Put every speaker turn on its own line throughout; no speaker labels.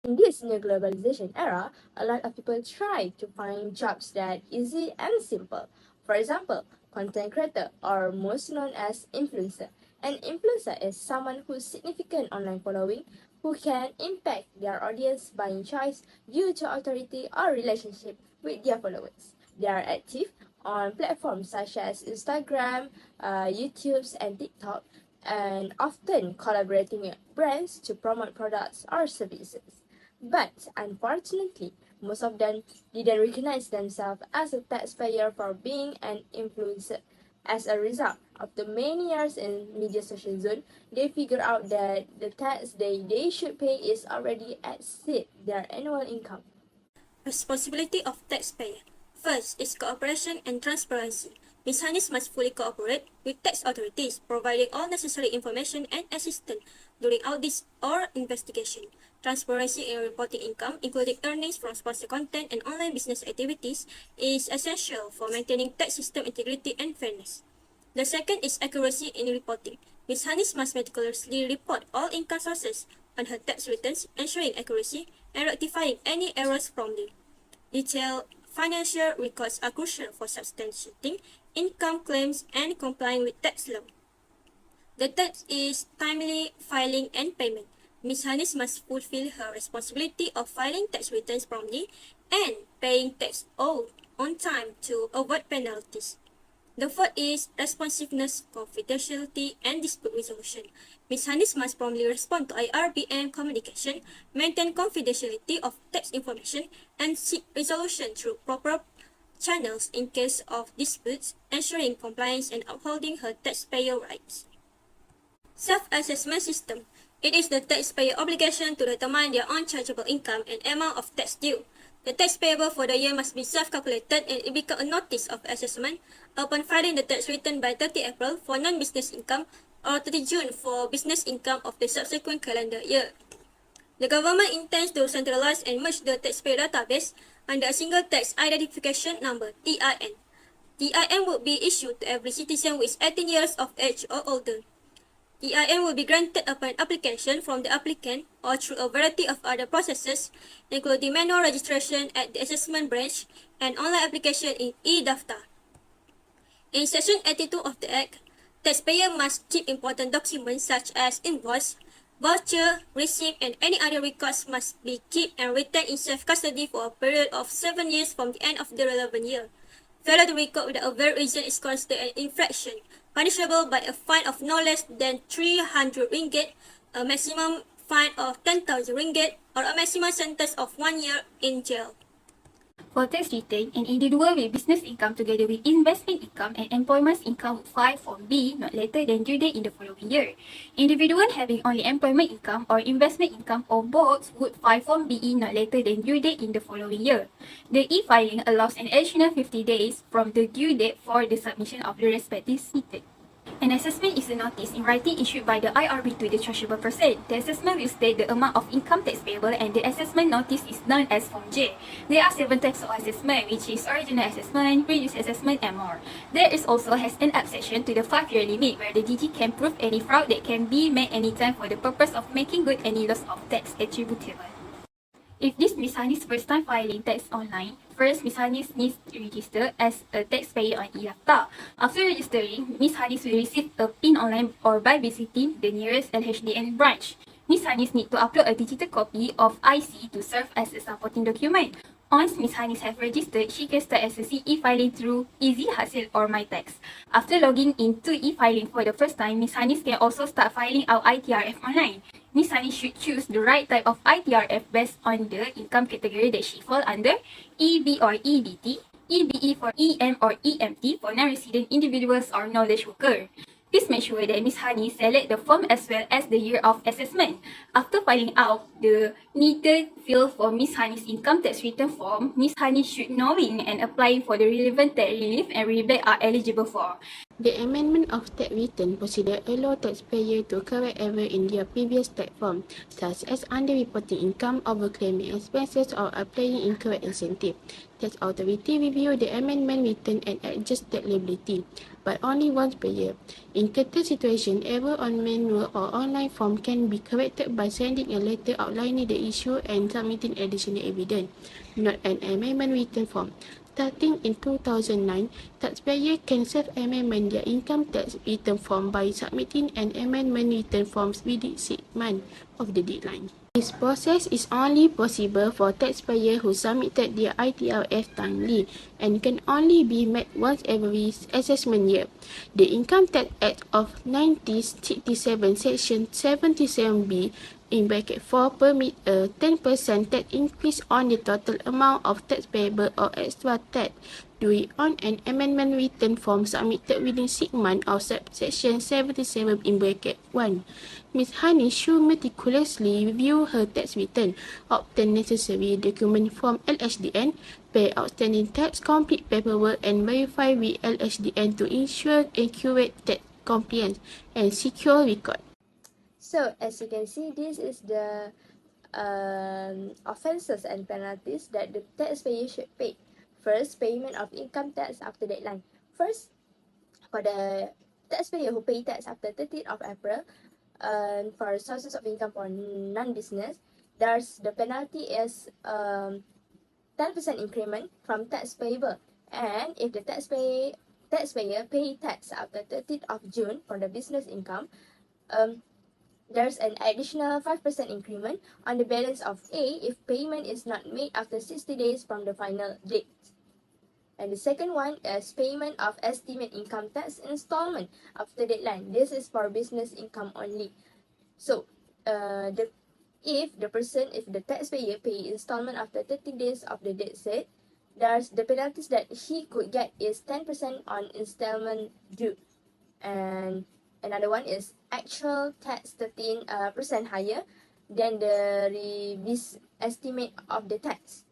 In this new globalization era, a lot of people try to find jobs that easy and simple. For example, content creator, or most known as influencer. An influencer is someone who's significant online following who can impact their audience buying choice due to authority or relationship with their followers. They are active on platforms such as Instagram, YouTube, and TikTok, and often collaborating with brands to promote products or services. But unfortunately, most of them didn't recognize themselves as a taxpayer for being an influencer. As a result, after many years in media social zone, they figure out that the tax they should pay is already exceed their annual income.
Responsibility of taxpayer. First is cooperation and transparency. Business must fully cooperate with tax authorities, providing all necessary information and assistance during audits or investigation. Transparency in reporting income, including earnings from sponsored content and online business activities, is essential for maintaining tax system integrity and fairness. The second is accuracy in reporting. Ms. Hanis must meticulously report all income sources on her tax returns, ensuring accuracy and rectifying any errors promptly. Detailed financial records are crucial for substantiating income claims and complying with tax law. The third is timely filing and payment. Ms. Hanis must fulfill her responsibility of filing tax returns promptly and paying tax owed on time to avoid penalties. The fourth is responsiveness, confidentiality, and dispute resolution. Ms. Hanis must promptly respond to IRBM communication, maintain confidentiality of tax information, and seek resolution through proper channels in case of disputes, ensuring compliance and upholding her taxpayer rights. Self-assessment system. It is the taxpayer obligation to determine their own chargeable income and amount of tax due. The tax payable for the year must be self-calculated and it becomes a notice of assessment upon filing the tax return by 30 April for non-business income or 30 June for business income of the subsequent calendar year. The government intends to centralize and merge the taxpayer database under a single tax identification number, TIN. TIN will be issued to every citizen who is 18 years of age or older. EIN will be granted upon application from the applicant or through a variety of other processes, including manual registration at the assessment branch and online application in e-Daftar. In Section 82 of the Act, taxpayer must keep important documents such as invoice, voucher, receipt, and any other records must be kept and retained in self-custody for a period of 7 years from the end of the relevant year. Failure to record without a valid reason is considered an infraction, punishable by a fine of no less than 300 ringgit, a maximum fine of 10,000 ringgit, or a maximum sentence of 1 year in jail.
For tax return, an individual with business income together with investment income and employment income would file Form B not later than due date in the following year. Individual having only employment income or investment income or both would file Form BE not later than due date in the following year. The e-filing allows an additional 50 days from the due date for the submission of the respective return. An assessment is a notice in writing issued by the IRB to the chargeable person. The assessment will state the amount of income tax payable and the assessment notice is known as Form J. There are 7 types of assessment, which is original assessment, reduced assessment, and more. There is also has an exception to the 5-year limit where the DG can prove any fraud that can be made anytime for the purpose of making good any loss of tax attributable. If this Ms. Hanis first time filing tax online, first Ms. Hanis needs to register as a taxpayer on e-Daftar. After registering, Ms. Hanis will receive a PIN online or by visiting the nearest LHDN branch. Ms. Hanis needs to upload a digital copy of IC to serve as a supporting document. Once Ms. Hanis has registered, she can start as a e-filing through Easy Hasil or MyTax. After logging into e-filing for the first time, Ms. Hanis can also start filing out ITRF online. Ms. Hanis should choose the right type of ITRF based on the income category that she falls under, EB or EBT, EBE for EM or EMT for non-resident individuals or knowledge worker. Please make sure that Ms. Hanis select the form as well as the year of assessment. After filing out the needed field for Ms. Hanis' income tax return form, Ms. Hanis should knowing and applying for the relevant tax relief and rebate are eligible for.
The amendment of tax return procedure allows taxpayers to correct errors in their previous tax form, such as underreporting income, overclaiming expenses, or applying incorrect incentive. Tax authority review the amendment return and adjust tax liability, but only once per year. In certain situations, error on manual or online form can be corrected by sending a letter outlining the issue and submitting additional evidence, not an amendment return form. Starting in 2009, taxpayers can self-amend their income tax return form by submitting an amendment return form within 6 months of the deadline. This process is only possible for taxpayers who submitted their ITRF timely and can only be met once every assessment year. The Income Tax Act of 1967 Section 77B in bracket 4 permit a 10% tax increase on the total amount of tax payable or extra tax due on an amendment return form submitted within 6 months of Section 77 in bracket 1. Ms. Hani should meticulously review her tax return, obtain necessary documents from LHDN, pay outstanding tax, complete paperwork, and verify with LHDN to ensure accurate tax compliance and secure record.
So, as you can see, this is the offences and penalties that the taxpayer should pay. First, payment of income tax after deadline. First, for the taxpayer who pay tax after 30th of April, for sources of income for non-business, the penalty is 10% increment from tax payable. And if the taxpayer pay tax after 30th of June for the business income, there's an additional 5% increment on the balance of A if payment is not made after 60 days from the final date. And the second one is payment of estimate income tax installment after deadline. This is for business income only. So, if the taxpayer pay installment after 30 days of the date set, there's the penalties that he could get is 10% on installment due. And another one is actual tax 13% higher than the revised estimate of the tax.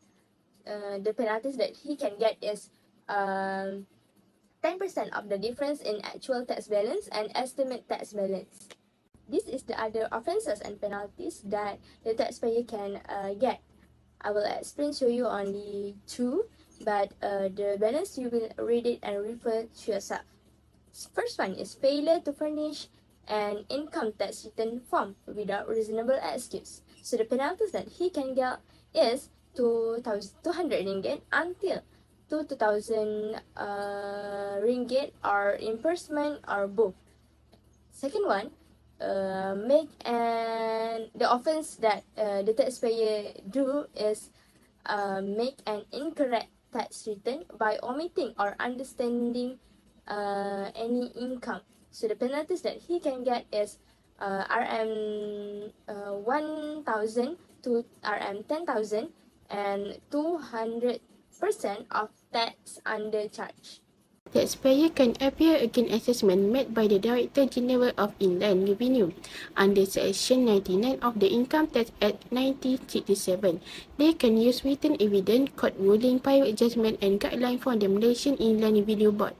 The penalties that he can get is 10% of the difference in actual tax balance and estimate tax balance. This is the other offences and penalties that the taxpayer can get. I will explain to you only two, but the balance you will read it and refer to yourself. First one is failure to furnish an income tax return form without reasonable excuse. So the penalties that he can get is 200 ringgit until 2,000 ringgit or imprisonment or both. Second one, the offense that the taxpayer do is make an incorrect tax return by omitting or understanding any income. So the penalties that he can get is RM 1,000 to RM 10,000 and 200% of tax undercharge.
Taxpayer can appeal against assessment made by the Director General of Inland Revenue under Section 99 of the Income Tax Act 1967. They can use written evidence, court ruling, private judgment, and guideline from the Malaysian Inland Revenue Board.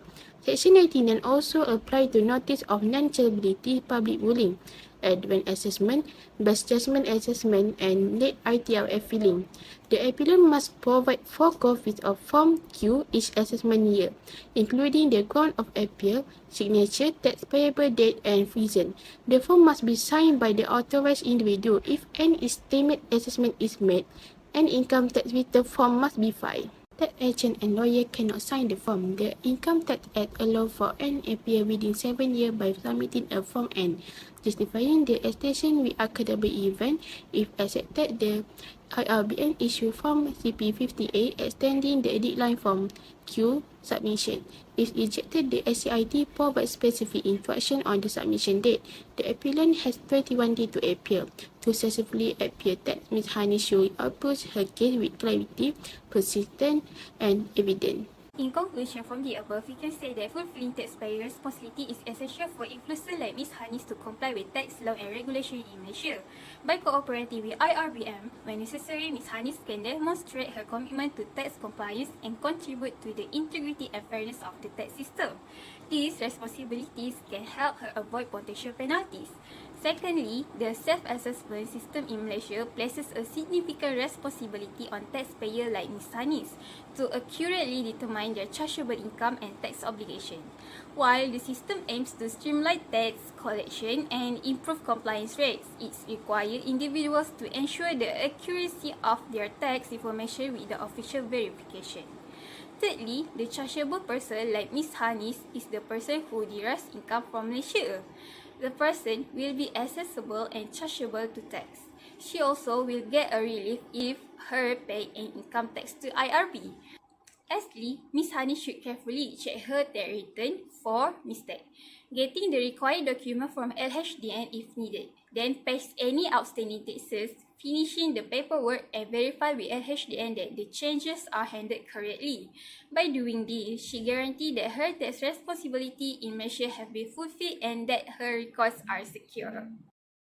Section 99 also applies to notice of non-chargeability public ruling, advance assessment, best judgment assessment, and late ITRF filing. The applicant must provide 4 copies of Form Q each assessment year, including the ground of appeal, signature, tax payable date, and reason. The form must be signed by the authorized individual. If an estimate assessment is made, an income tax return form must be filed. Tax agent and lawyer cannot sign the form. The Income Tax Act allows for an appeal within 7 years by submitting a Form N, justifying the extension with academic event. If accepted, the IRBN issue Form CP58 extending the deadline from Q submission. If rejected, the SCIT provides specific instruction on the submission date. The appellant has 21 days to appeal. To successfully appeal tax, Ms. Hani should approach her case with clarity, persistence, and evidence.
In conclusion from the above, we can say that fulfilling taxpayer responsibility is essential for influencers like Ms. Hanis to comply with tax law and regulation in Malaysia. By cooperating with IRBM, when necessary, Ms. Hanis can demonstrate her commitment to tax compliance and contribute to the integrity and fairness of the tax system. These responsibilities can help her avoid potential penalties. Secondly, the self-assessment system in Malaysia places a significant responsibility on taxpayers like Ms. Hanis to accurately determine their chargeable income and tax obligation. While the system aims to streamline tax collection and improve compliance rates, it requires individuals to ensure the accuracy of their tax information with the official verification. Thirdly, the chargeable person like Ms. Hanis is the person who derives income from Malaysia. The person will be accessible and chargeable to tax. She also will get a relief if her pay an income tax to IRB. Lastly, Ms. Hanis should carefully check her tax return for mistake, getting the required document from LHDN if needed, then paste any outstanding taxes, finishing the paperwork and verify with LHDN that the changes are handled correctly. By doing this, she guarantees that her tax responsibility in Malaysia have been fulfilled and that her records are secure.